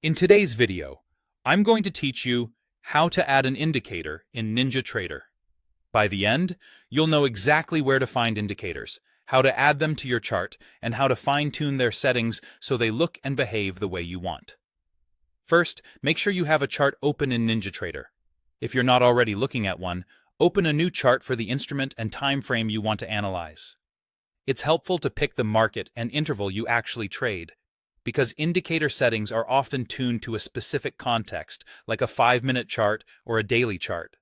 In today's video, I'm going to teach you how to add an indicator in NinjaTrader. By the end, you'll know exactly where to find indicators, how to add them to your chart, and how to fine-tune their settings so they look and behave the way you want. First, make sure you have a chart open in NinjaTrader. If you're not already looking at one, open a new chart for the instrument and time frame you want to analyze. It's helpful to pick the market and interval you actually trade, because indicator settings are often tuned to a specific context, like a 5-minute chart or a daily chart.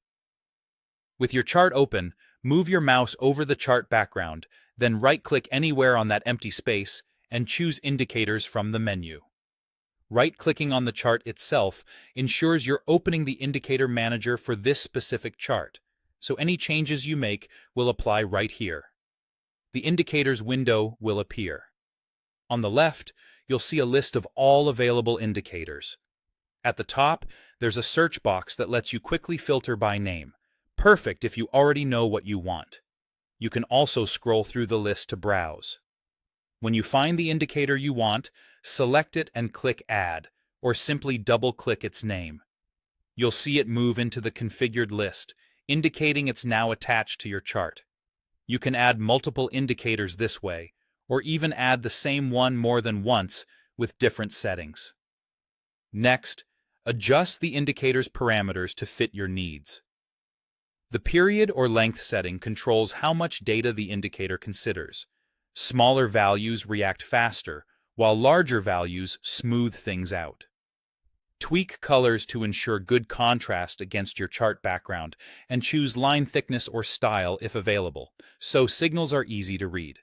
With your chart open, move your mouse over the chart background, then right-click anywhere on that empty space and choose Indicators from the menu. Right-clicking on the chart itself ensures you're opening the indicator manager for this specific chart, so any changes you make will apply right here. The Indicators window will appear. On the left, you'll see a list of all available indicators. At the top, there's a search box that lets you quickly filter by name, perfect if you already know what you want. You can also scroll through the list to browse. When you find the indicator you want, select it and click Add, or simply double-click its name. You'll see it move into the configured list, indicating it's now attached to your chart. You can add multiple indicators this way, or even add the same one more than once with different settings. Next, adjust the indicator's parameters to fit your needs. The period or length setting controls how much data the indicator considers. Smaller values react faster, while larger values smooth things out. Tweak colors to ensure good contrast against your chart background, and choose line thickness or style if available, so signals are easy to read.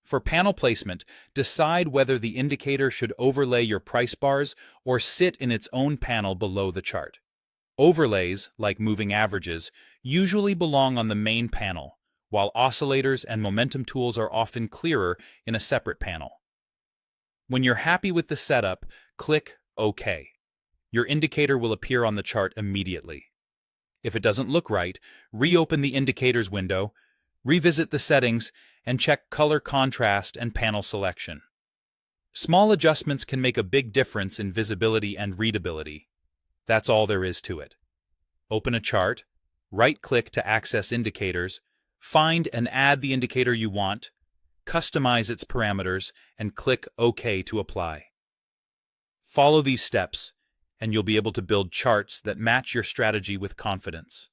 For panel placement, decide whether the indicator should overlay your price bars or sit in its own panel below the chart. Overlays, like moving averages, usually belong on the main panel, while oscillators and momentum tools are often clearer in a separate panel. When you're happy with the setup, click OK. Your indicator will appear on the chart immediately. If it doesn't look right, reopen the Indicators window, revisit the settings, and check color contrast and panel selection. Small adjustments can make a big difference in visibility and readability. That's all there is to it. Open a chart, right-click to access indicators, find and add the indicator you want, customize its parameters, and click OK to apply. Follow these steps, and you'll be able to build charts that match your strategy with confidence.